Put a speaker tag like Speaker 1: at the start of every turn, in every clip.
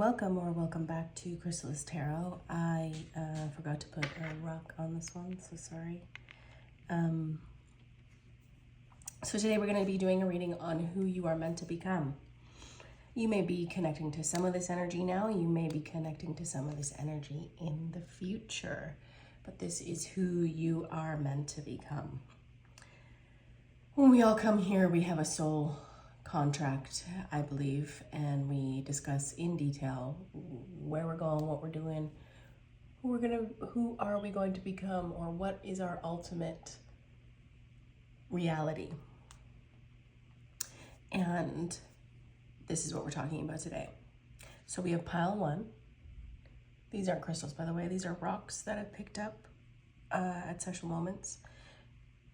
Speaker 1: welcome or welcome back to Chrysalis Tarot. I forgot to put a rock on this one, so sorry. So today we're going to be doing a reading on who you are meant to become. You may be connecting to some of this energy now. You may be connecting to some of this energy in the future. But this is who you are meant to become. When we all come here, we have a soul contract, I believe, and we discuss in detail where we're going, what we're doing, who are we going to become, or what is our ultimate reality. And this is what we're talking about today. So we have pile one. These aren't crystals, by the way. These are rocks that I've picked up at special moments.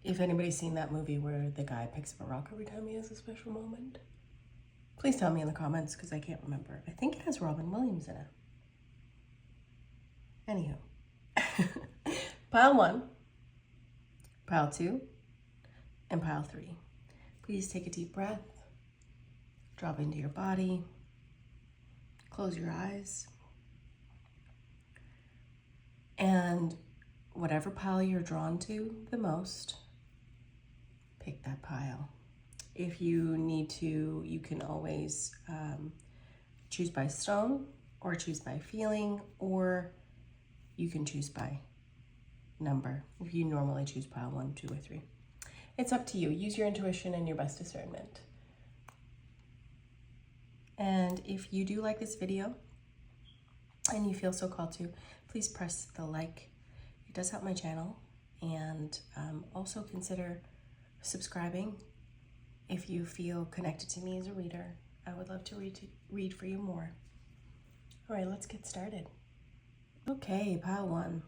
Speaker 1: If anybody's seen that movie where the guy picks up a rock every time he has a special moment, please tell me in the comments because I can't remember. I think it has Robin Williams in it. Anywho, pile one, pile two, and pile three. Please take a deep breath, drop into your body, close your eyes, and whatever pile you're drawn to the most, pick that pile. If you need to, you can always choose by stone or choose by feeling, or you can choose by number if you normally choose pile 1, 2, or 3. It's up to you. Use your intuition and your best discernment. And if you do like this video and you feel so called to, please press the like. It does help my channel. And also consider subscribing if you feel connected to me as a reader. I would love to read for you more. All right, let's get started. Okay, pile one.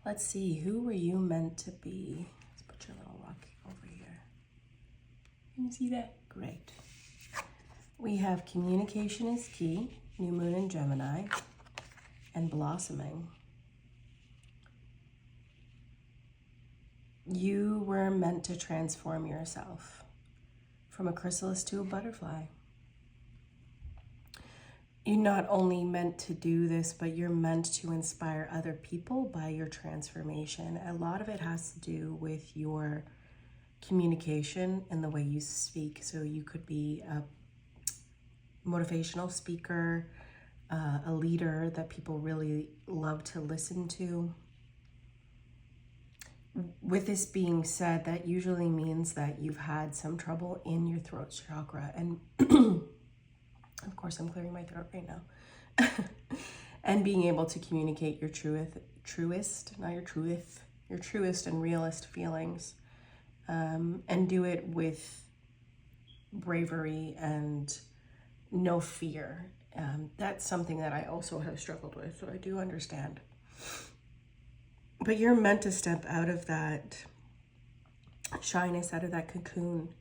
Speaker 1: Let's see, who were you meant to be? Let's put your little rock over here. Can you see that? Great. We have communication is key, new moon in Gemini, and blossoming. You were meant to transform yourself from a chrysalis to a butterfly. You're not only meant to do this, but you're meant to inspire other people by your transformation. A lot of it has to do with your communication and the way you speak. So you could be a motivational speaker, a leader that people really love to listen to. With this being said, that usually means that you've had some trouble in your throat chakra. And of course, I'm clearing my throat right now. And being able to communicate your truest and realist feelings. And do it with bravery and no fear. That's something that I also have struggled with, so I do understand. But you're meant to step out of that shyness, out of that cocoon,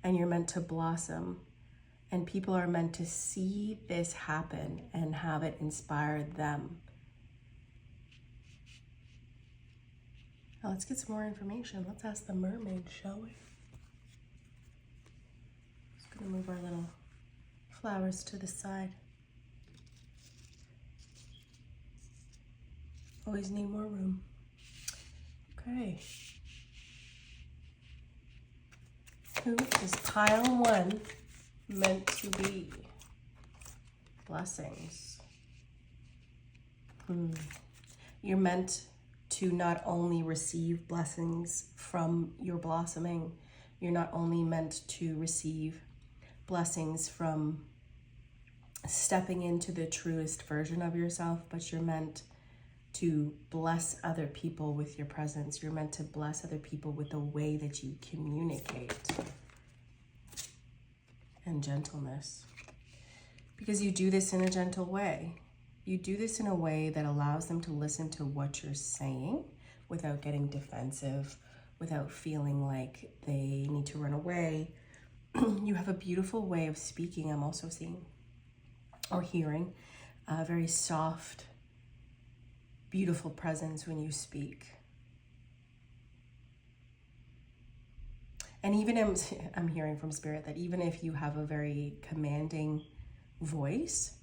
Speaker 1: and you're meant to blossom. And people are meant to see this happen and have it inspire them. Now let's get some more information. Let's ask the mermaid, shall we? Just gonna move our little flowers to the side. Always need more room. Okay. Who is pile one meant to be? Blessings. You're meant to not only receive blessings from your blossoming, you're not only meant to receive blessings from stepping into the truest version of yourself, but you're meant to bless other people with your presence. You're meant to bless other people with the way that you communicate and gentleness. Because you do this in a gentle way. You do this in a way that allows them to listen to what you're saying without getting defensive, without feeling like they need to run away. You have a beautiful way of speaking, I'm also seeing, or hearing, very soft, beautiful presence when you speak. And even I'm hearing from Spirit that even if you have a very commanding voice,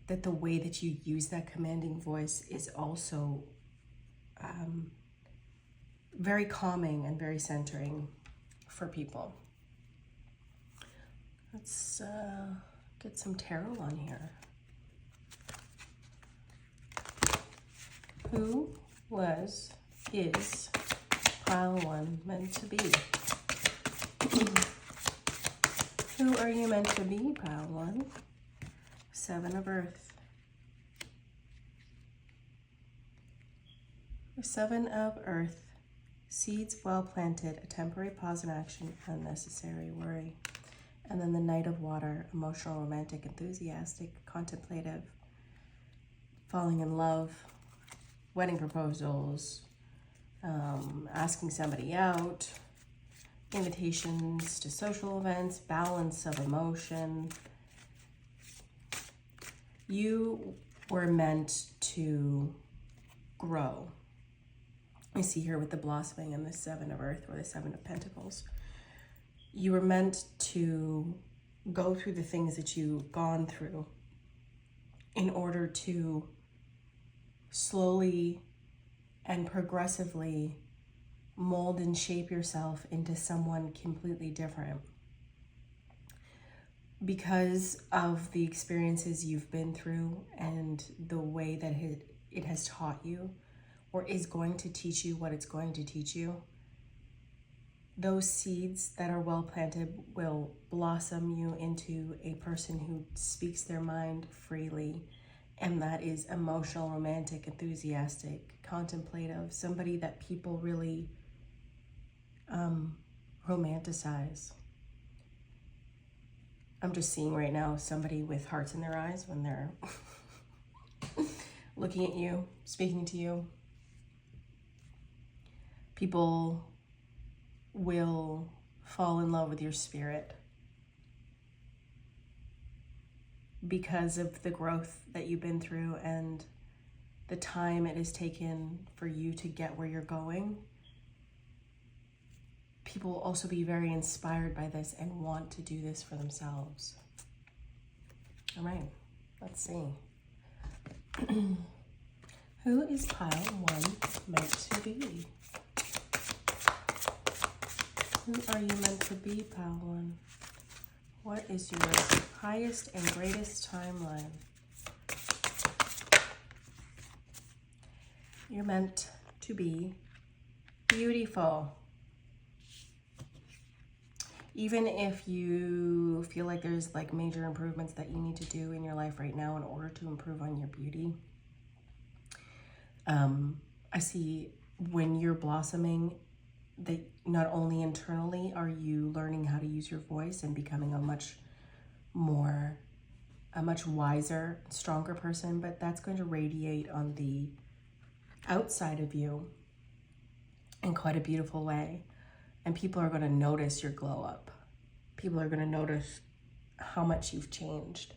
Speaker 1: that the way that you use that commanding voice is also very calming and very centering for people. Let's get some tarot on here. Who is pile one meant to be? Who are you meant to be, pile one? Seven of Earth. The Seven of Earth. Seeds well planted, a temporary pause in action, unnecessary worry. And then the Knight of Water, emotional, romantic, enthusiastic, contemplative, falling in love, wedding proposals, asking somebody out, invitations to social events, balance of emotion. You were meant to grow. I see here with the blossoming and the Seven of Earth or the Seven of Pentacles. You were meant to go through the things that you've gone through in order to slowly and progressively mold and shape yourself into someone completely different. Because of the experiences you've been through and the way that it has taught you, or is going to teach you what it's going to teach you, those seeds that are well planted will blossom you into a person who speaks their mind freely, and that is emotional, romantic, enthusiastic, contemplative, somebody that people really romanticize. I'm just seeing right now somebody with hearts in their eyes when they're looking at you, speaking to you. People will fall in love with your spirit because of the growth that you've been through and the time it has taken for you to get where you're going. People will also be very inspired by this and want to do this for themselves. All right, let's see. Who is pile one meant to be? Who are you meant to be, pile one? What is your highest and greatest timeline? You're meant to be beautiful. Even if you feel like there's like major improvements that you need to do in your life right now in order to improve on your beauty, I see when you're blossoming that not only internally are you learning how to use your voice and becoming a much wiser, stronger person, but that's going to radiate on the outside of you in quite a beautiful way. And people are going to notice your glow up. People are going to notice how much you've changed.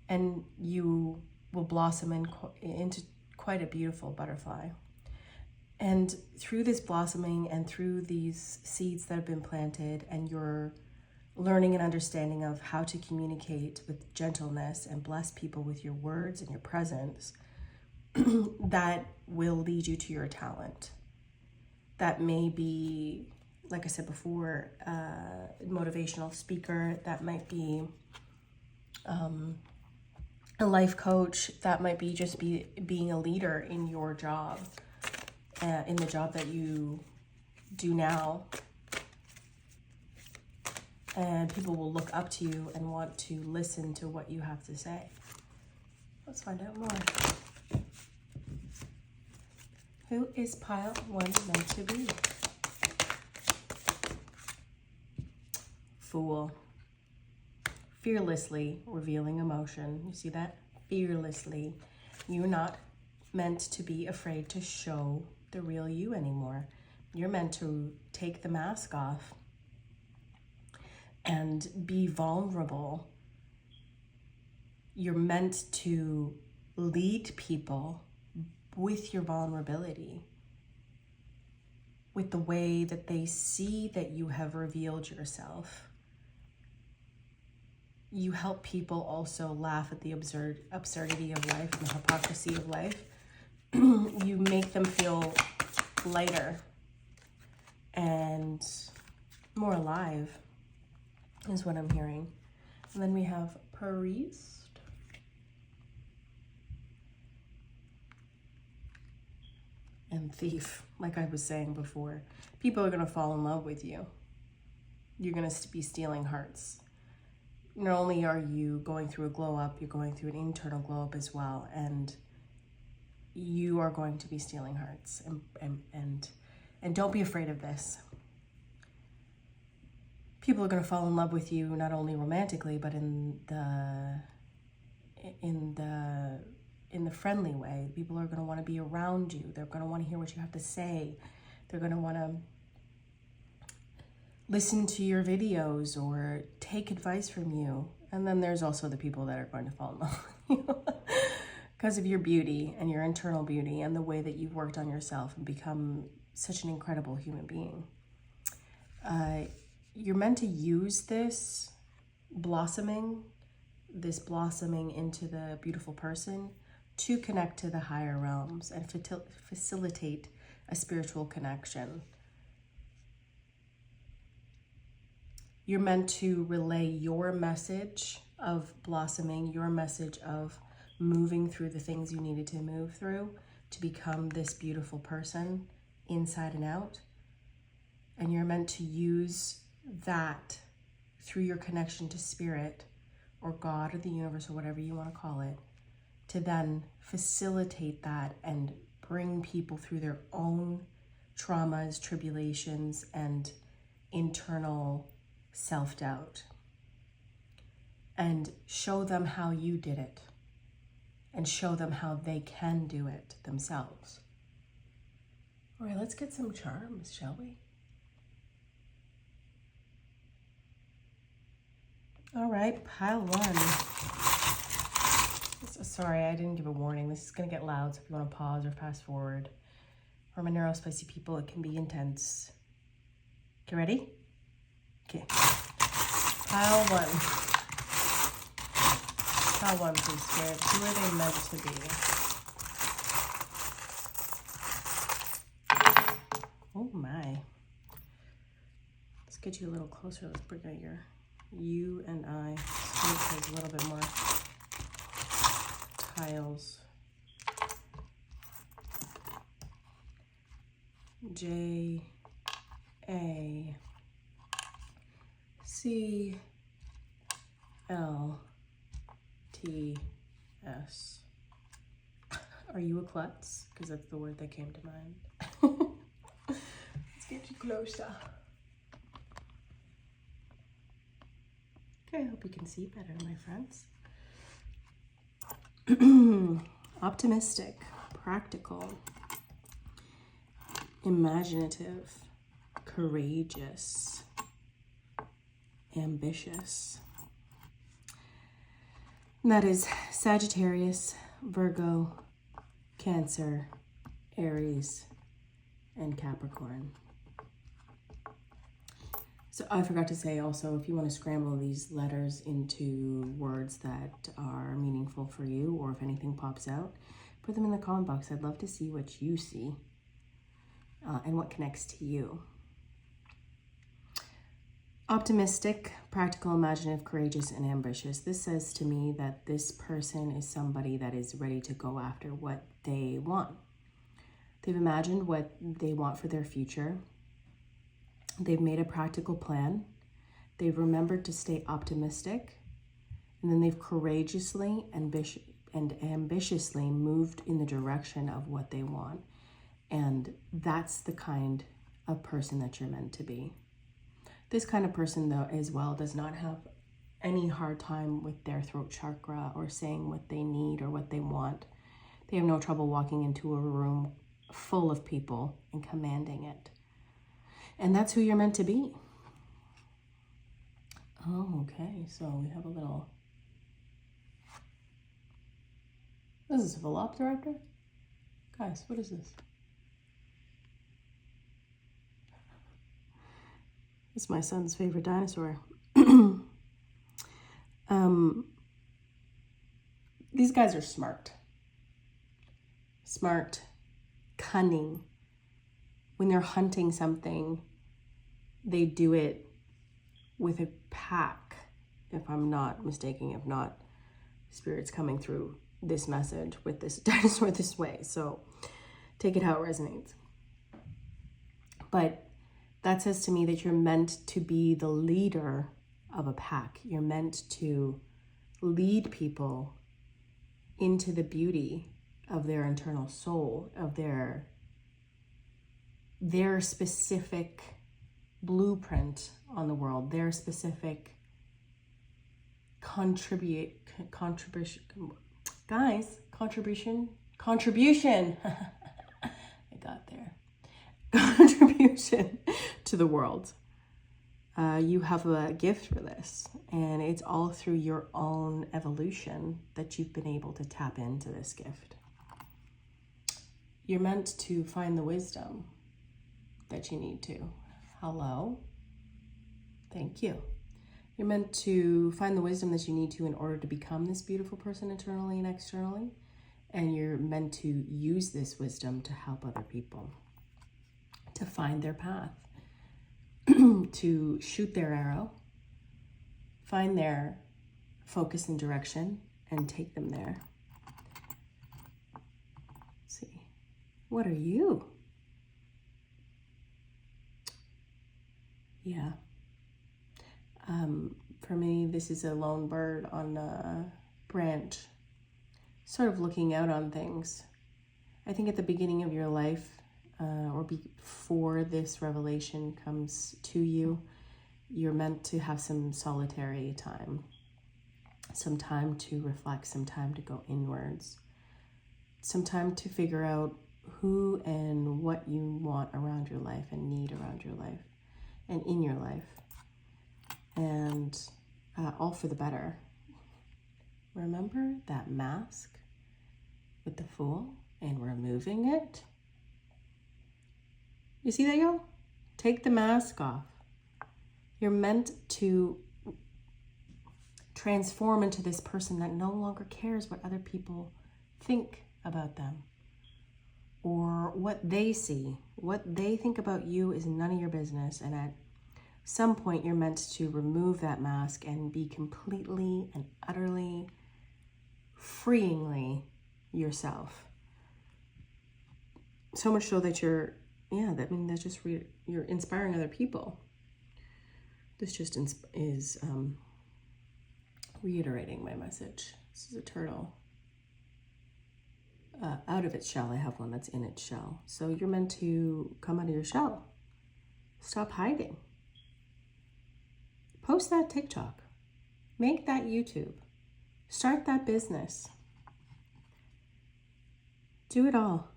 Speaker 1: And you will blossom into quite a beautiful butterfly. And through this blossoming and through these seeds that have been planted, and your learning and understanding of how to communicate with gentleness and bless people with your words and your presence, that will lead you to your talent. That may be, like I said before, a motivational speaker. That might be a life coach. That might be just being a leader in your job, in the job that you do now. And people will look up to you and want to listen to what you have to say. Let's find out more. Who is pile one meant to be? Fool. Fearlessly revealing emotion. You see that? Fearlessly. You're not meant to be afraid to show the real you anymore. You're meant to take the mask off and be vulnerable. You're meant to lead people with your vulnerability, with the way that they see that you have revealed yourself. you help people also laugh at the absurdity of life and the hypocrisy of life. You make them feel lighter and more alive, is what I'm hearing. And then we have priest. And thief, like I was saying before. People are going to fall in love with you. You're going to be stealing hearts. Not only are you going through a glow up, you're going through an internal glow up as well. And you are going to be stealing hearts. And don't be afraid of this. People are going to fall in love with you, not only romantically, but in the friendly way. People are going to want to be around you. They're going to want to hear what you have to say. They're going to want to listen to your videos or take advice from you. And then there's also the people that are going to fall in love with you because of your beauty and your internal beauty and the way that you've worked on yourself and become such an incredible human being. You're meant to use this blossoming into the beautiful person to connect to the higher realms and facilitate a spiritual connection. You're meant to relay your message of blossoming, your message of moving through the things you needed to move through to become this beautiful person inside and out. And you're meant to use that through your connection to spirit or God or the universe or whatever you want to call it, to then facilitate that and bring people through their own traumas, tribulations, and internal self-doubt. And show them how you did it. And show them how they can do it themselves. All right, let's get some charms, shall we? All right, pile one. Sorry, I didn't give a warning. This is going to get loud, so if you want to pause or fast forward. For my neurospicy people, it can be intense. Okay, ready? Okay. Pile one. Pile one, please, Spirit. Who are they meant to be? Oh, my. Let's get you a little closer. Let's bring out your you and I. Let's a little bit more tiles. J A C L T S. Are you a klutz? Because that's the word that came to mind. Let's get you closer. Okay, I hope you can see better, my friends. Optimistic, practical, imaginative, courageous, ambitious. And that is Sagittarius, Virgo, Cancer, Aries, and Capricorn. So I forgot to say also, if you want to scramble these letters into words that are meaningful for you, or if anything pops out, put them in the comment box. I'd love to see what you see and what connects to you. Optimistic, practical, imaginative, courageous, and ambitious. This says to me that this person is somebody that is ready to go after what they want. They've imagined what they want for their future. They've made a practical plan. They've remembered to stay optimistic. And then they've courageously and ambitiously moved in the direction of what they want. And that's the kind of person that you're meant to be. This kind of person, though, as well, does not have any hard time with their throat chakra or saying what they need or what they want. They have no trouble walking into a room full of people and commanding it. And that's who you're meant to be. Oh, okay. So we have a little... This is a Velociraptor? Guys, what is this? It's my son's favorite dinosaur. These guys are smart, cunning. When they're hunting something, they do it with a pack, if I'm not mistaken, if not, Spirit's coming through this message with this dinosaur this way. So take it how it resonates. But that says to me that you're meant to be the leader of a pack. You're meant to lead people into the beauty of their internal soul, of their specific blueprint on the world, their specific contribution. I got there. Contribution to the world. You have a gift for this, and it's all through your own evolution that you've been able to tap into this gift. You're meant to find the wisdom that you need to. Hello. Thank you. You're meant to find the wisdom that you need to in order to become this beautiful person internally and externally. And you're meant to use this wisdom to help other people to find their path, to shoot their arrow, find their focus and direction, and take them there. Let's see. What are you? Yeah. For me, this is a lone bird on a branch, sort of looking out on things. I think at the beginning of your life, or before this revelation comes to you, you're meant to have some solitary time, some time to reflect, some time to go inwards, some time to figure out who and what you want around your life and need around your life and in your life, and all for the better. Remember that mask with the Fool and removing it? You see that, y'all? Take the mask off. You're meant to transform into this person that no longer cares what other people think about them or what they see. What they think about you is none of your business. And at some point, you're meant to remove that mask and be completely and utterly, freeingly yourself. So much so that you're inspiring other people. This just is reiterating my message. This is a turtle. Out of its shell, I have one that's in its shell. So you're meant to come out of your shell. Stop hiding. Post that TikTok. Make that YouTube. Start that business. Do it all.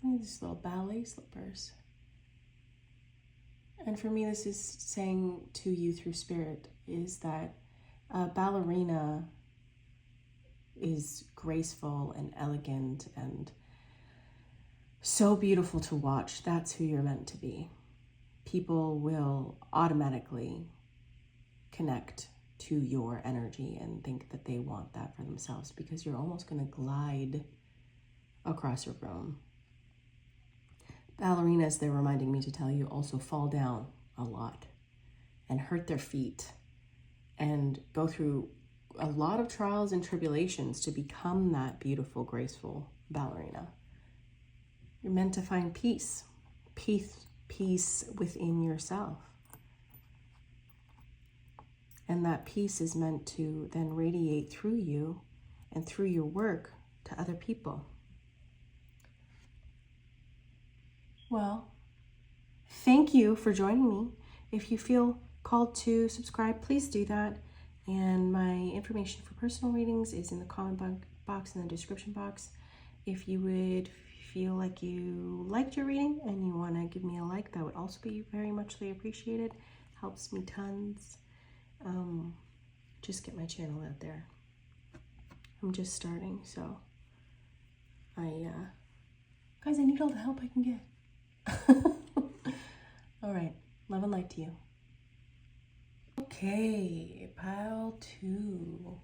Speaker 1: Look at these little ballet slippers. And for me, this is saying to you through Spirit is that a ballerina is graceful and elegant and so beautiful to watch. That's who you're meant to be. People will automatically connect to your energy and think that they want that for themselves because you're almost going to glide across your room. Ballerinas, they're reminding me to tell you, also fall down a lot and hurt their feet and go through a lot of trials and tribulations to become that beautiful, graceful ballerina. You're meant to find peace within yourself. And that peace is meant to then radiate through you and through your work to other people. Well, thank you for joining me. If you feel called to subscribe, please do that. And my information for personal readings is in the comment box in the description box. If you would feel like you liked your reading and you want to give me a like, that would also be very muchly appreciated. Helps me tons. Just get my channel out there. I'm just starting, so guys, I need all the help I can get. All right, love and light to you. Okay, pile 2.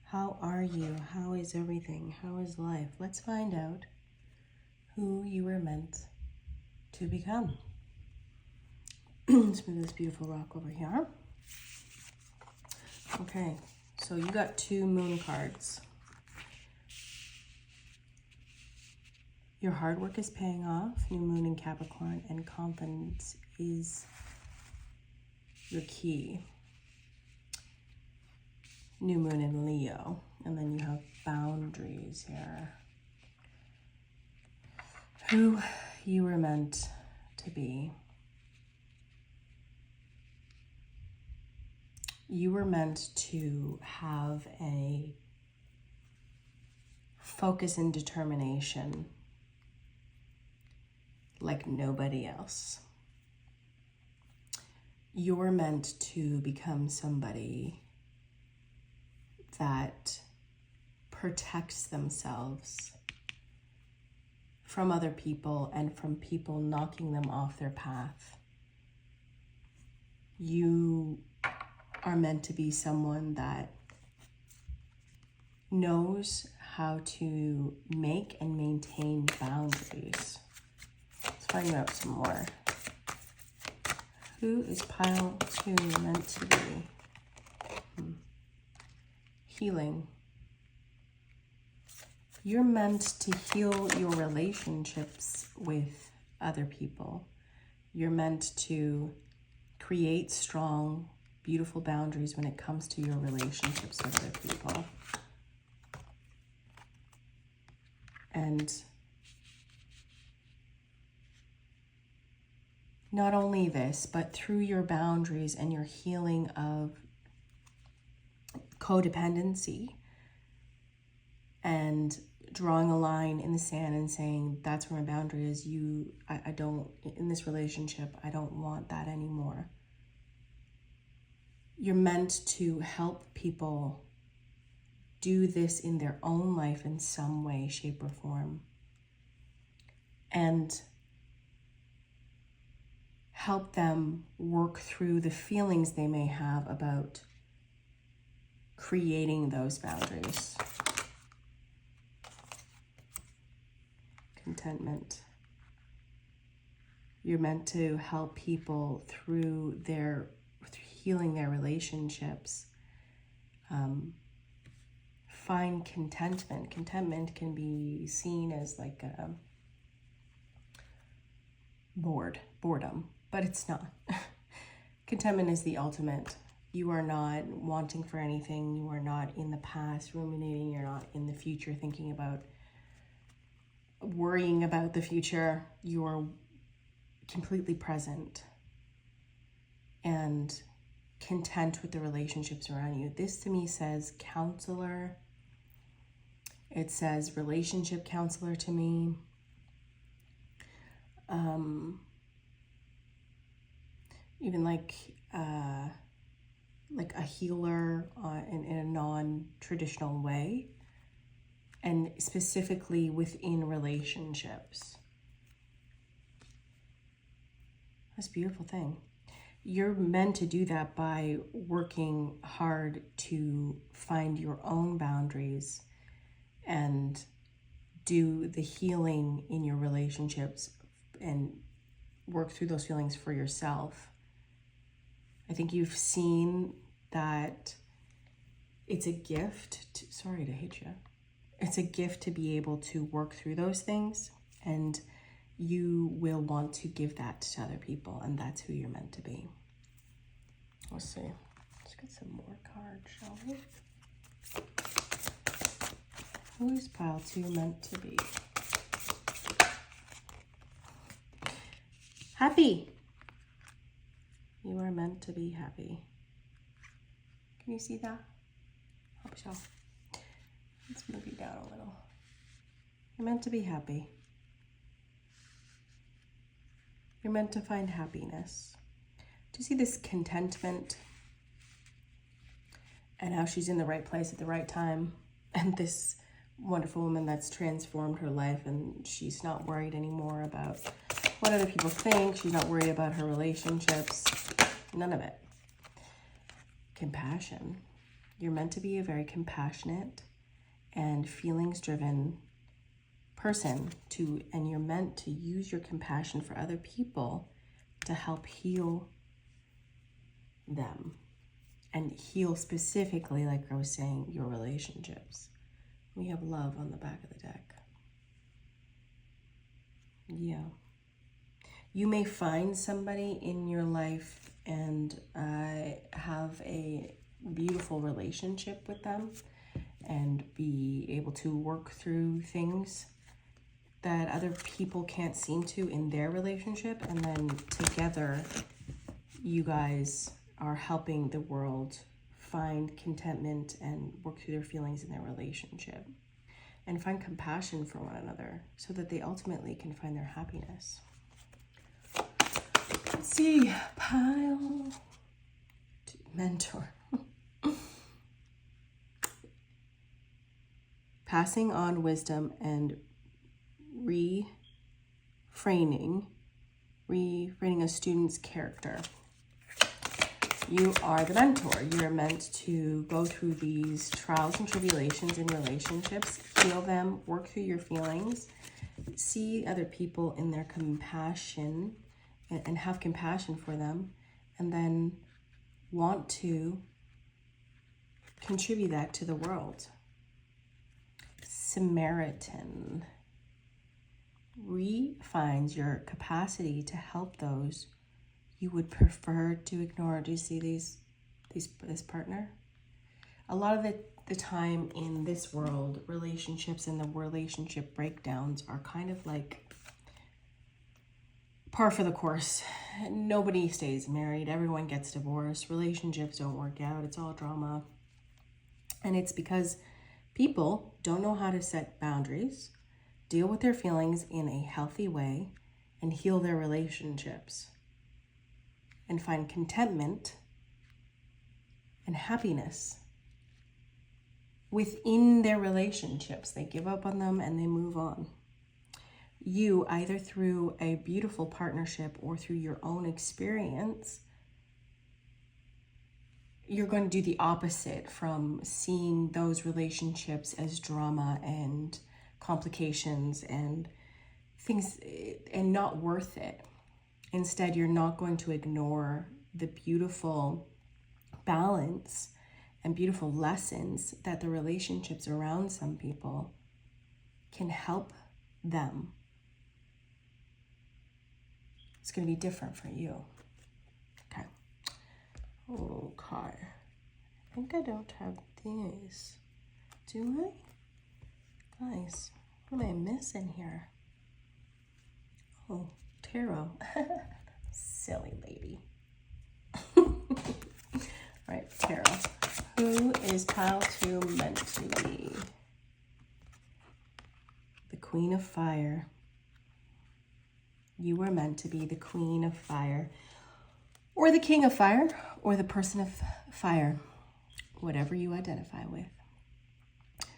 Speaker 1: How are you? How is everything? How is life? Let's find out who you were meant to become. Let's move this beautiful rock over here. Okay, so you got 2 moon cards. Your hard work is paying off, new moon in Capricorn, and confidence is your key. New moon in Leo, and then you have boundaries here. Who you were meant to be. You were meant to have a focus and determination like nobody else. You were meant to become somebody that protects themselves from other people and from people knocking them off their path. You are meant to be someone that knows how to make and maintain boundaries. Let's find out some more. Who is pile 2 meant to be? Healing. You're meant to heal your relationships with other people. You're meant to create strong, beautiful boundaries when it comes to your relationships with other people. And not only this, but through your boundaries and your healing of codependency and drawing a line in the sand and saying, that's where my boundary is. I don't, in this relationship, I don't want that anymore. You're meant to help people do this in their own life in some way, shape, or form. And help them work through the feelings they may have about creating those boundaries. Contentment. You're meant to help people through healing their relationships. Find contentment. Contentment can be seen as like a boredom, but it's not. Contentment is the ultimate. You are not wanting for anything. You are not in the past ruminating. You're not in the future thinking about worrying about the future. You are completely present and content with the relationships around you. This to me says counselor. It says relationship counselor to me. Even like a healer in a non-traditional way, and specifically within relationships. That's a beautiful thing. You're meant to do that by working hard to find your own boundaries and do the healing in your relationships and work through those feelings for yourself. I think you've seen that it's a gift. Sorry to hit you. It's a gift to be able to work through those things, and you will want to give that to other people, and that's who you're meant to be. Let's see. Let's get some more cards, shall we? Who is pile 2 meant to be? Happy. You are meant to be happy. Can you see that? Hope so. Let's move you down a little. You're meant to be happy. You're meant to find happiness. Do you see this contentment and how she's in the right place at the right time? And this wonderful woman that's transformed her life, and she's not worried anymore about what other people think. She's not worried about her relationships. None of it. compassion. You're meant to be a very compassionate and feelings-driven person and you're meant to use your compassion for other people to help heal them and heal specifically, like I was saying, your relationships. We have love on the back of the deck. Yeah. You may find somebody in your life and have a beautiful relationship with them and be able to work through things that other people can't seem to in their relationship. And then together, you guys are helping the world find contentment and work through their feelings in their relationship and find compassion for one another so that they ultimately can find their happiness. Let's see, pile to mentor. Passing on wisdom and reframing a student's character. You are the mentor. You're meant to go through these trials and tribulations in relationships, heal them, work through your feelings, see other people in their compassion and have compassion for them, and then want to contribute that to the world. Samaritan refines your capacity to help those you would prefer to ignore. Do you see this partner? A lot of the time in this world, relationships and the relationship breakdowns are kind of like par for the course. Nobody stays married. Everyone gets divorced. Relationships don't work out. It's all drama. And it's because people don't know how to set boundaries, deal with their feelings in a healthy way, and heal their relationships and find contentment and happiness within their relationships. They give up on them and they move on. You, either through a beautiful partnership or through your own experience, you're going to do the opposite from seeing those relationships as drama and complications and things and not worth it. Instead, you're not going to ignore the beautiful balance and beautiful lessons that the relationships around some people can help them. It's going to be different for you. Okay. Okay. I think I don't have these. Do I? Guys, what am I missing here? Oh, tarot. Silly lady. All right, tarot. Who is pile 2 meant to be? The Queen of Fire. You were meant to be the Queen of Fire, or the King of Fire, or the Person of Fire, whatever you identify with.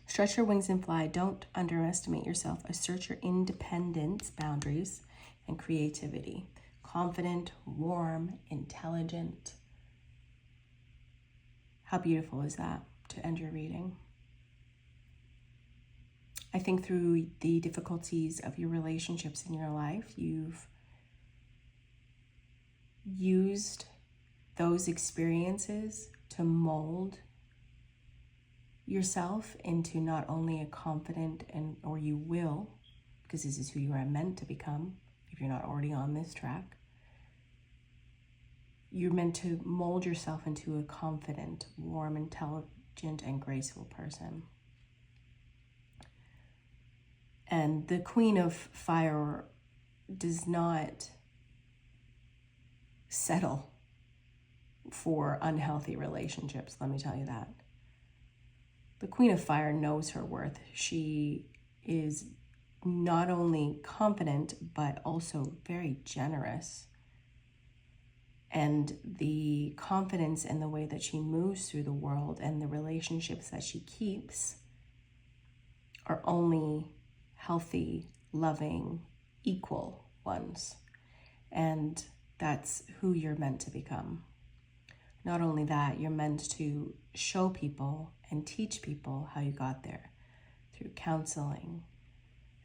Speaker 1: Stretch your wings and fly. Don't underestimate yourself. Assert your independence, boundaries, and creativity. Confident, warm, intelligent. How beautiful is that to end your reading? I think through the difficulties of your relationships in your life, you've used those experiences to mold yourself into not only a confident or you will, because this is who you are meant to become if you're not already on this track. You're meant to mold yourself into a confident, warm, intelligent, and graceful person. And the Queen of Fire does not settle for unhealthy relationships, let me tell you that. The Queen of Fire knows her worth. She is not only confident, but also very generous. And the confidence and the way that she moves through the world and the relationships that she keeps are only healthy, loving, equal ones. And that's who you're meant to become. Not only that, you're meant to show people and teach people how you got there through counseling,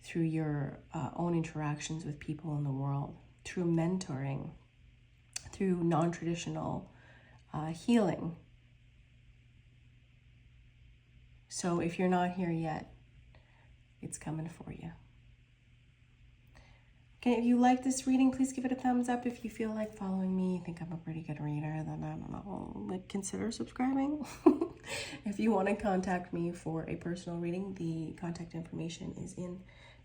Speaker 1: through your own interactions with people in the world, through mentoring, through non-traditional healing. So if you're not here yet, it's coming for you. Okay, if you like this reading, please give it a thumbs up. If you feel like following me, you think I'm a pretty good reader, then I don't know, like consider subscribing. If you want to contact me for a personal reading, the contact information is in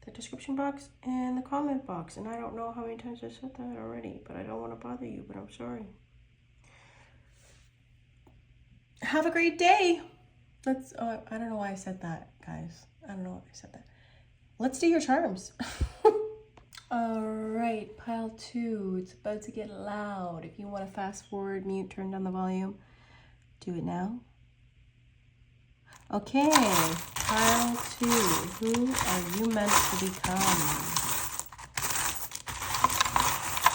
Speaker 1: the description box and the comment box. And I don't know how many times I said that already, but I don't want to bother you, but I'm sorry. Have a great day. I don't know why I said that, guys. I don't know why I said that. Let's do your charms. All right, pile 2. It's about to get loud. If you want to fast forward, mute, turn down the volume, do it now. Okay, pile 2. Who are you meant to become?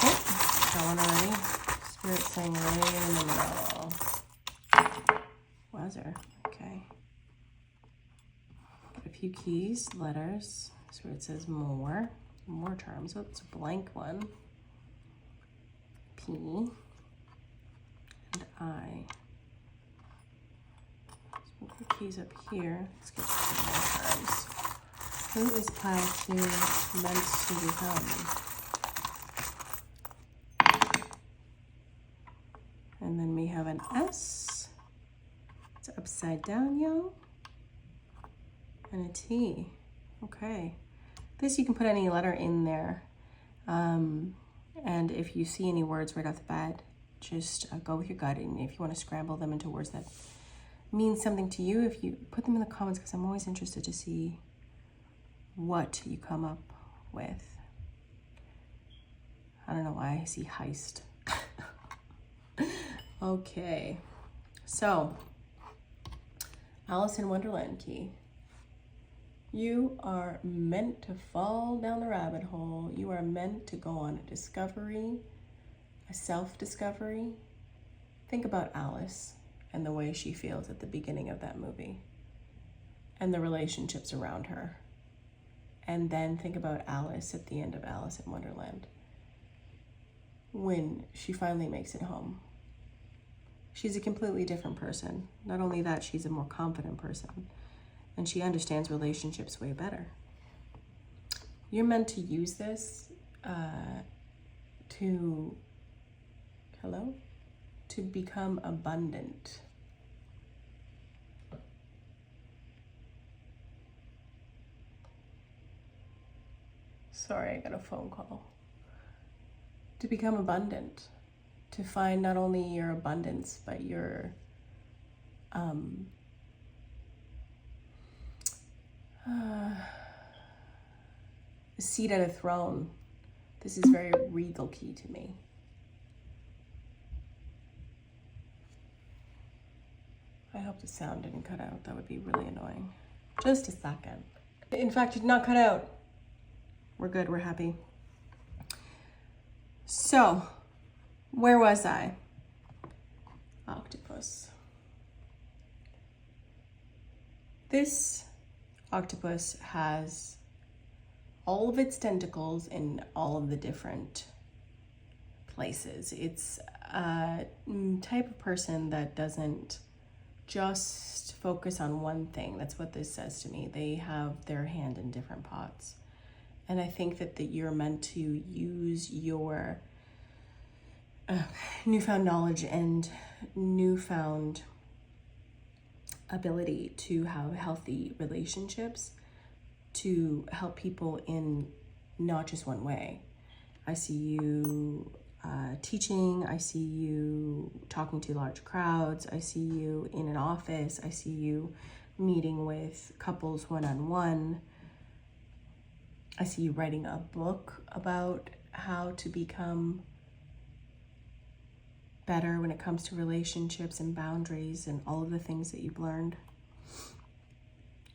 Speaker 1: Oh, that one already. Spirit saying right in the middle. Wowzer. Okay. Got a few keys, letters. So it says more charms. So it's a blank one. P and I. Let's move the keys up here. Let's get some more charms. Who is pile 2 meant to become? And then we have an S. It's upside down, yo. And a T. Okay. This, you can put any letter in there. And if you see any words right off the bat, just go with your gut. And if you want to scramble them into words that mean something to you, if you put them in the comments, because I'm always interested to see what you come up with. I don't know why I see heist. Okay. So, Alice in Wonderland key. You are meant to fall down the rabbit hole. You are meant to go on a discovery, a self-discovery. Think about Alice and the way she feels at the beginning of that movie and the relationships around her. And then think about Alice at the end of Alice in Wonderland when she finally makes it home. She's a completely different person. Not only that, she's a more confident person. And she understands relationships way better. You're meant to use this to become abundant. Sorry, I got a phone call. To become abundant. To find not only your abundance, but your seat at a throne. This is very regal key to me. I hope the sound didn't cut out. That would be really annoying. Just a second. In fact, it did not cut out. We're good, we're happy. So, where was I? Octopus. This octopus has all of its tentacles in all of the different places. It's a type of person that doesn't just focus on one thing. That's what this says to me. They have their hand in different pots. And I think that you're meant to use your newfound knowledge and newfound ability to have healthy relationships to help people in not just one way. I see you teaching, I see you talking to large crowds, I see you in an office, I see you meeting with couples one-on-one. I see you writing a book about how to become better when it comes to relationships and boundaries and all of the things that you've learned.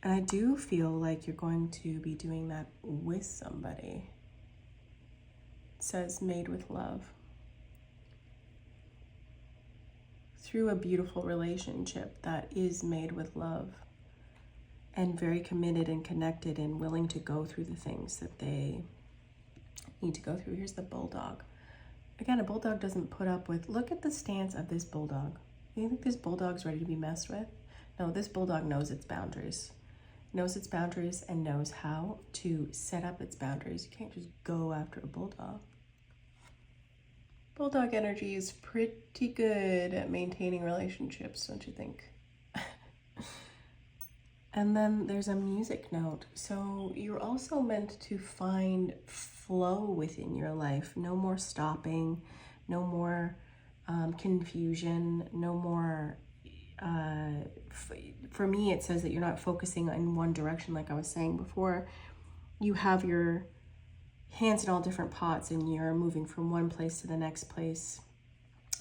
Speaker 1: And I do feel like you're going to be doing that with somebody. It says made with love. through a beautiful relationship that is made with love and very committed and connected and willing to go through the things that they need to go through. Here's the bulldog. Again, a bulldog doesn't put up with, look at the stance of this bulldog. You think this bulldog's ready to be messed with? No, this bulldog knows its boundaries. Knows its boundaries and knows how to set up its boundaries. You can't just go after a bulldog. Bulldog energy is pretty good at maintaining relationships, don't you think? And then there's a music note. So you're also meant to find flow within your life. No more stopping, no more confusion, no more, for me, it says that you're not focusing in one direction. Like I was saying before, you have your hands in all different pots and you're moving from one place to the next place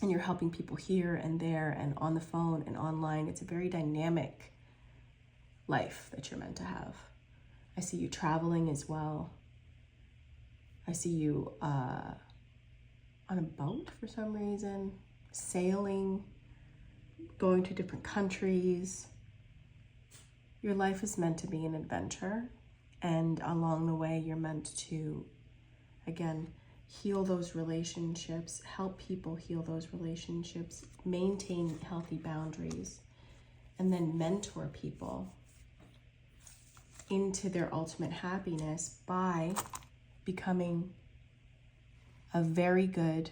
Speaker 1: and you're helping people here and there and on the phone and online. It's a very dynamic life that you're meant to have. I see you traveling as well. I see you on a boat for some reason, sailing, going to different countries. Your life is meant to be an adventure, and along the way you're meant to, again, heal those relationships, help people heal those relationships, maintain healthy boundaries, and then mentor people into their ultimate happiness by becoming a very good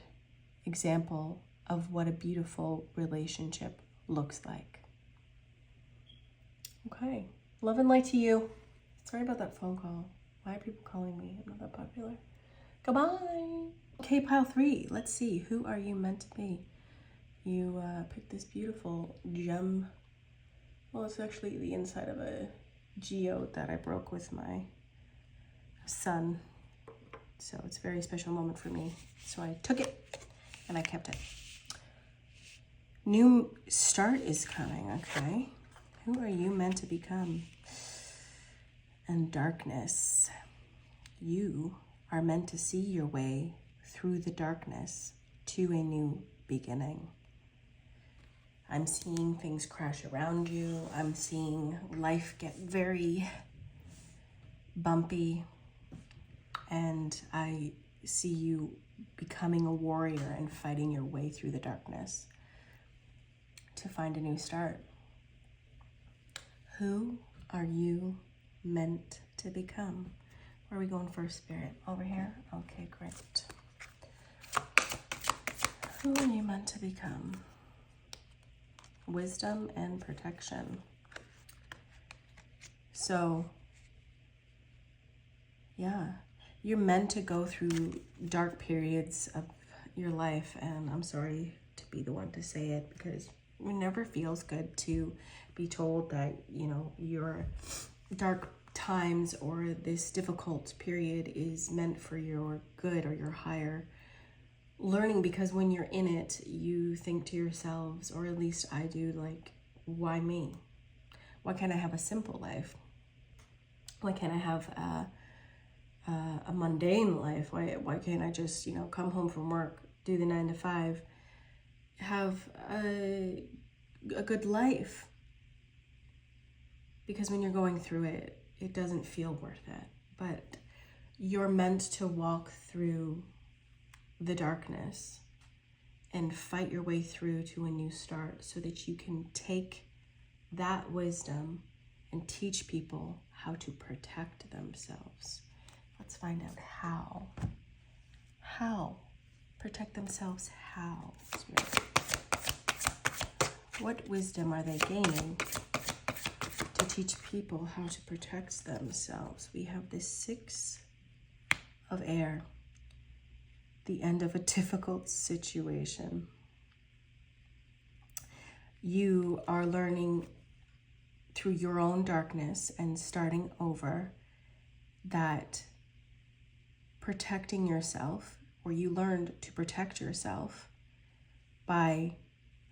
Speaker 1: example of what a beautiful relationship looks like. Okay, love and light to you. Sorry about that phone call. Why are people calling me? I'm not that popular. Goodbye. Okay, pile 3. Let's see. Who are you meant to be? You picked this beautiful gem. Well, it's actually the inside of a geode that I broke with my son. So it's a very special moment for me. So I took it and I kept it. New start is coming, okay? Who are you meant to become? And darkness. You are meant to see your way through the darkness to a new beginning. I'm seeing things crash around you. I'm seeing life get very bumpy. And I see you becoming a warrior and fighting your way through the darkness to find a new start. Who are you meant to become? Where are we going first, Spirit? Over here? Okay, great. Who are you meant to become? Wisdom and protection. So, yeah, you're meant to go through dark periods of your life, and I'm sorry to be the one to say it because it never feels good to be told that, you know, your dark times or this difficult period is meant for your good or your higher learning, because when you're in it, you think to yourselves, or at least I do, like, why me? Why can't I have a simple life? Why can't I have a mundane life? Why can't I just, you know, come home from work, do the 9 to 5, have a good life? Because when you're going through it, it doesn't feel worth it. But you're meant to walk through the darkness and fight your way through to a new start so that you can take that wisdom and teach people how to protect themselves. Let's find out how. How? Protect themselves how? What wisdom are they gaining to teach people how to protect themselves? We have the 6 of air, the end of a difficult situation. You are learning through your own darkness and starting over that protecting yourself, or you learned to protect yourself by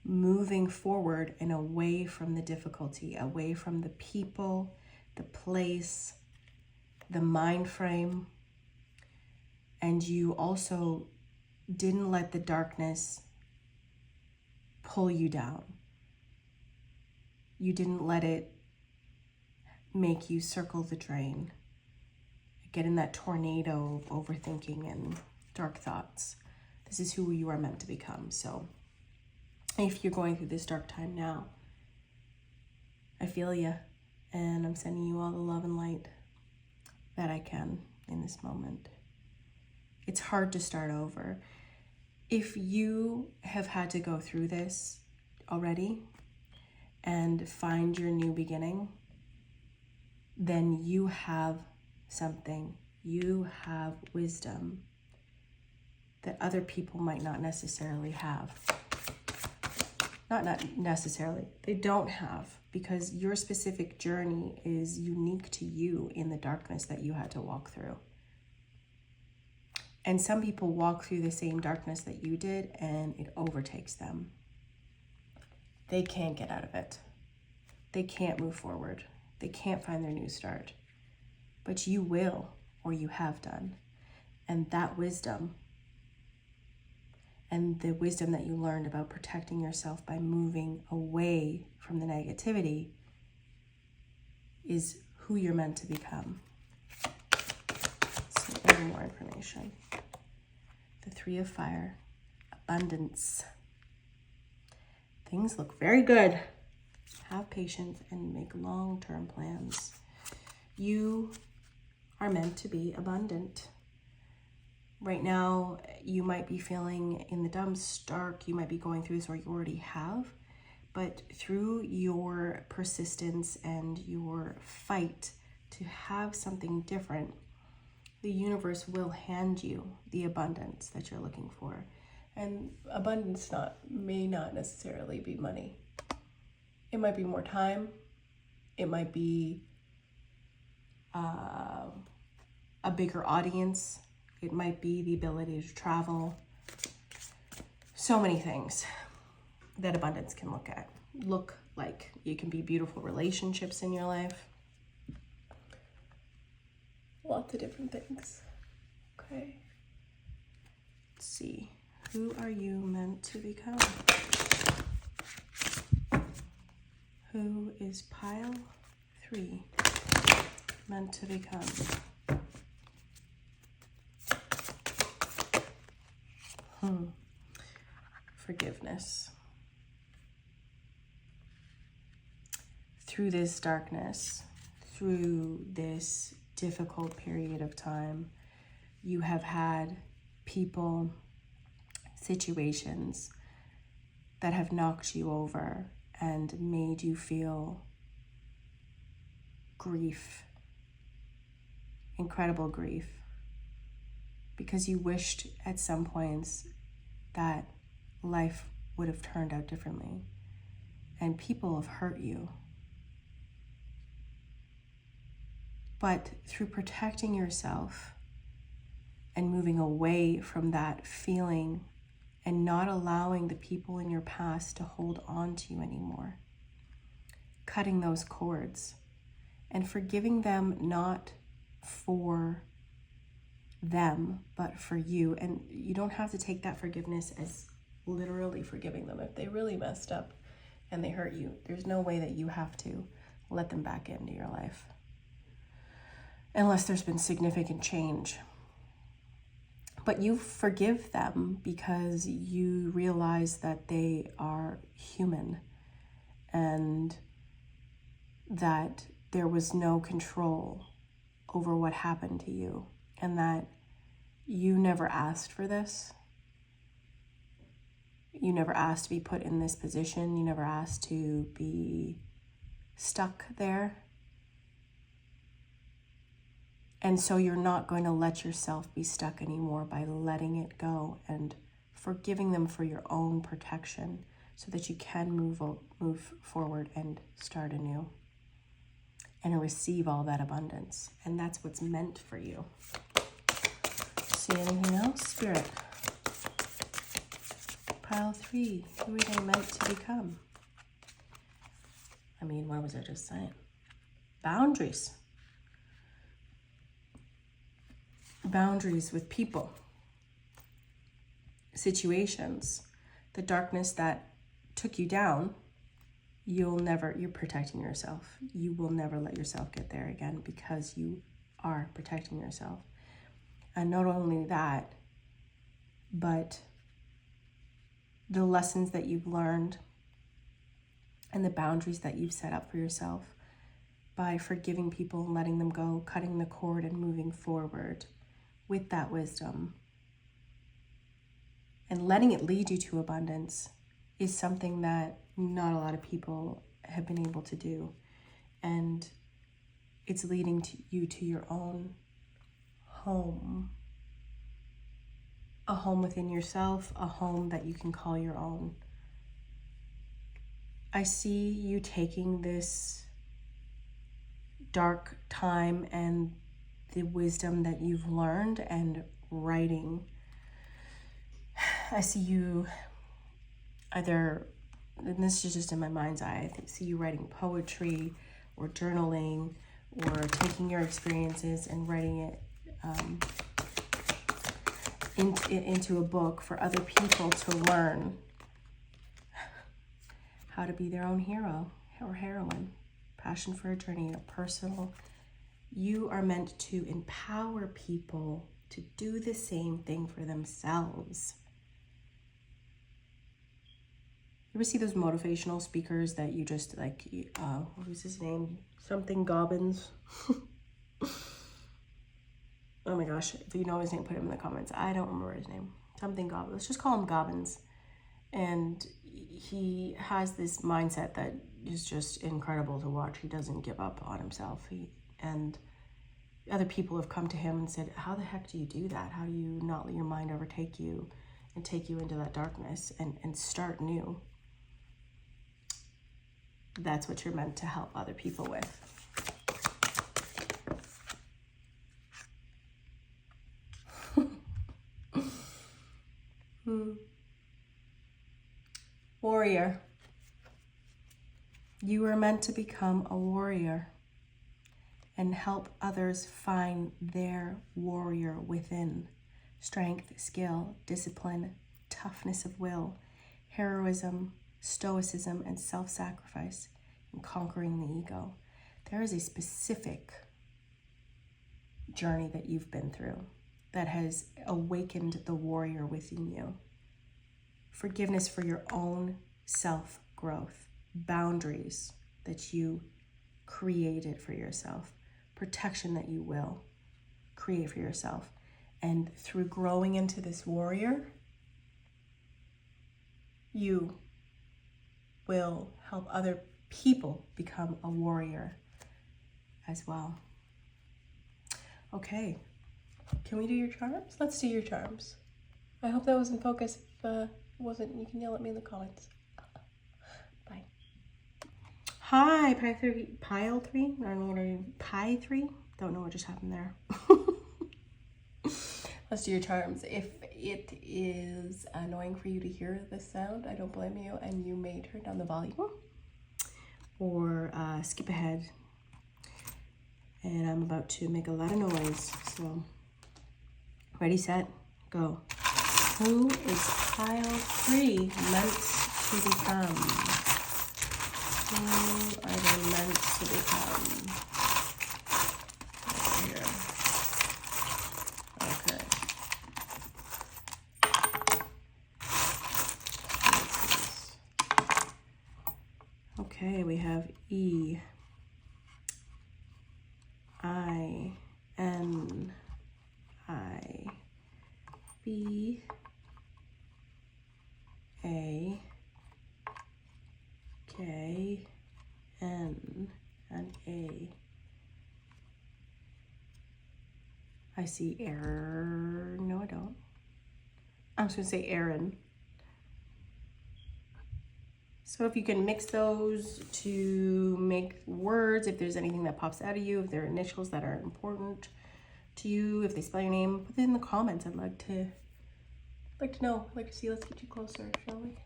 Speaker 1: moving forward and away from the difficulty, away from the people, the place, the mind frame. And you also didn't let the darkness pull you down. You didn't let it make you circle the drain, get in that tornado of overthinking and dark thoughts. This is who you are meant to become. So if you're going through this dark time now, I feel you, and I'm sending you all the love and light that I can in this moment. It's hard to start over. If you have had to go through this already and find your new beginning, then you have something. You have wisdom that other people might not necessarily have. Not necessarily, they don't have, because your specific journey is unique to you in the darkness that you had to walk through. And some people walk through the same darkness that you did and it overtakes them. They can't get out of it. They can't move forward. They can't find their new start. But you will, or you have done. And that wisdom, and the wisdom that you learned about protecting yourself by moving away from the negativity, is who you're meant to become. So, a little more information. The 3 of Fire, abundance. Things look very good. Have patience and make long-term plans. You are meant to be abundant. Right now, you might be feeling in the dumps, dark. You might be going through this, or you already have. But through your persistence and your fight to have something different, the universe will hand you the abundance that you're looking for. And abundance may not necessarily be money. It might be more time. It might be a bigger audience. It might be the ability to travel. So many things that abundance can look like. It can be beautiful relationships in your life. Lots of different things. Okay. Let's see. Who are you meant to become? Who is pile 3 meant to become? Forgiveness. Through this darkness, through this difficult period of time, you have had people, situations that have knocked you over and made you feel grief, incredible grief, because you wished at some points that life would have turned out differently, and people have hurt you. But through protecting yourself and moving away from that feeling and not allowing the people in your past to hold on to you anymore, cutting those cords and forgiving them, not for them, but for you. And you don't have to take that forgiveness as literally forgiving them. If they really messed up and they hurt you, there's no way that you have to let them back into your life, unless there's been significant change. But you forgive them because you realize that they are human and that there was no control over what happened to you, and that you never asked for this. You never asked to be put in this position. You never asked to be stuck there. And so you're not going to let yourself be stuck anymore by letting it go and forgiving them for your own protection, so that you can move forward and start anew and receive all that abundance. And that's what's meant for you. See anything else? Spirit. Pile 3, who are they meant to become? I mean, what was I just saying? Boundaries. Boundaries with people, situations, the darkness that took you down, you're protecting yourself. You will never let yourself get there again because you are protecting yourself. And not only that, but the lessons that you've learned and the boundaries that you've set up for yourself by forgiving people and letting them go, cutting the cord and moving forward with that wisdom and letting it lead you to abundance is something that not a lot of people have been able to do. And it's leading you to your own home. A home within yourself, a home that you can call your own. I see you taking this dark time and the wisdom that you've learned and writing. I see you either, and this is just in my mind's eye, I see you writing poetry or journaling or taking your experiences and writing it into a book for other people to learn how to be their own hero or heroine. Passion for a journey, a personal. You are meant to empower people to do the same thing for themselves. You ever see those motivational speakers that you just like, what was his name? Something Gobbins. Oh my gosh, if you know his name, put him in the comments. I don't remember his name. Something Gobbins. Let's just call him Gobbins. And he has this mindset that is just incredible to watch. He doesn't give up on himself. And other people have come to him and said, how the heck do you do that? How do you not let your mind overtake you and take you into that darkness and start new? That's what you're meant to help other people with. Warrior. You are meant to become a warrior and help others find their warrior within. Strength, skill, discipline, toughness of will, heroism, stoicism, and self-sacrifice in conquering the ego. There is a specific journey that you've been through that has awakened the warrior within you. Forgiveness for your own self-growth, boundaries that you created for yourself, protection that you will create for yourself. And through growing into this warrior, you will help other people become a warrior as well. Okay, can we do your charms? Let's do your charms. I hope that was in focus. If wasn't, you can yell at me in the comments. Bye. Hi, pile 3. I don't know what are you, Pi 3? Don't know what just happened there. Let's do your charms. If it is annoying for you to hear this sound, I don't blame you, and you may turn down the volume or skip ahead. And I'm about to make a lot of noise, so ready, set, go. Who is pile 3 meant to become? Who are they meant to become? Right here. Okay. Okay, we have E, I, N, I, B, A, K, N, and A. I see error. No, I don't. I'm just gonna say Aaron. So if you can mix those to make words, if there's anything that pops out of you, if there are initials that are important to you, if they spell your name, put it in the comments. I'd like to know, I'd like to see. Let's get you closer, shall we?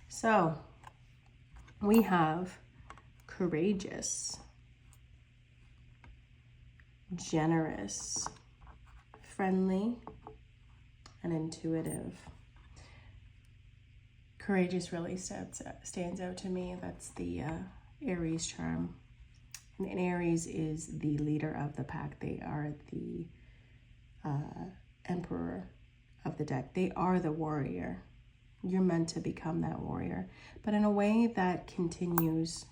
Speaker 1: So we have courageous, generous, friendly, and intuitive. Courageous really stands out to me. That's the Aries charm. And Aries is the leader of the pack. They are the emperor of the deck. They are the warrior. You're meant to become that warrior, but in a way that continues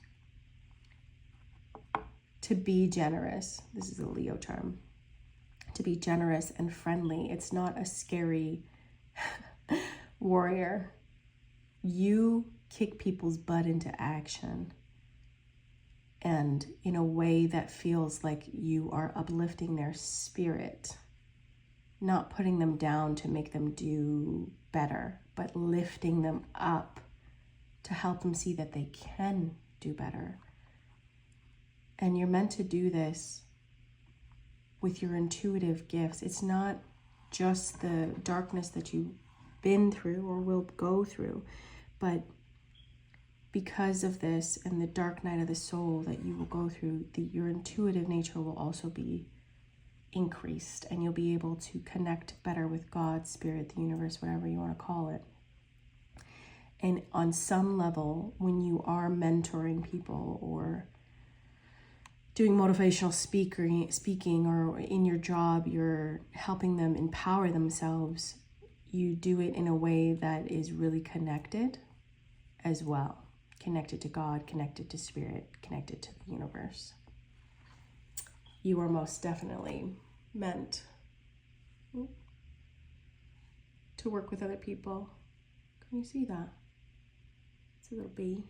Speaker 1: to be generous. This is a Leo term. To be generous and friendly. It's not a scary warrior. You kick people's butt into action, and in a way that feels like you are uplifting their spirit, not putting them down to make them do better, but lifting them up to help them see that they can do better. And you're meant to do this with your intuitive gifts. It's not just the darkness that you've been through or will go through, but because of this and the dark night of the soul that you will go through, your intuitive nature will also be increased, and you'll be able to connect better with God, Spirit, the universe, whatever you want to call it. And on some level, when you are mentoring people or doing motivational speaking, or in your job, you're helping them empower themselves, you do it in a way that is really connected as well. Connected to God, connected to Spirit, connected to the universe. You are most definitely meant to work with other people. Can you see that? It's a little bee.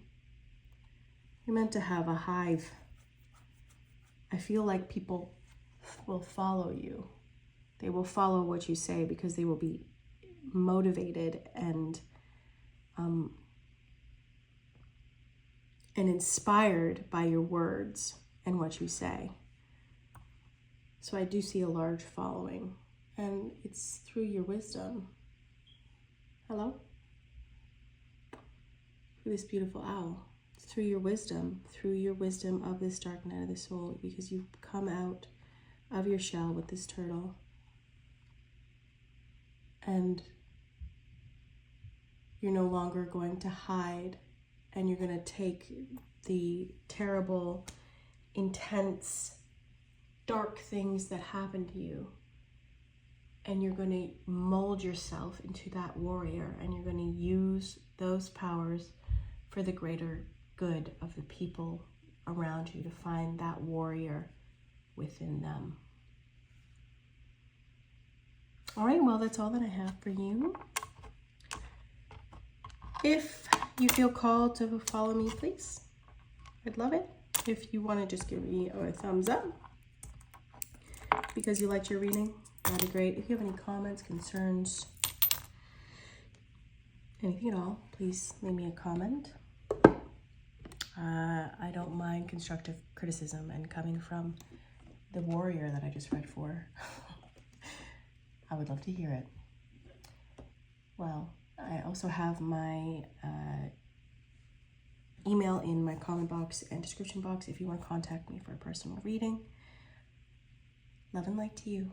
Speaker 1: You're meant to have a hive. I feel like people will follow you. They will follow what you say because they will be motivated and inspired by your words and what you say. So I do see a large following, and it's through your wisdom. Hello? For this beautiful owl. It's through your wisdom of this dark night of the soul, because you've come out of your shell with this turtle. And you're no longer going to hide, and you're going to take the terrible, intense, dark things that happen to you, and you're going to mold yourself into that warrior, and you're going to use those powers for the greater good of the people around you, to find that warrior within them. All right, well, that's all that I have for you. If you feel called to follow me, please, I'd love it. If you want to just give me a thumbs up because you liked your reading, that'd be great. If you have any comments, concerns, anything at all, please leave me a comment. I don't mind constructive criticism, and coming from the warrior that I just read for, I would love to hear it. Well, I also have my email in my comment box and description box if you want to contact me for a personal reading. Love and light to you.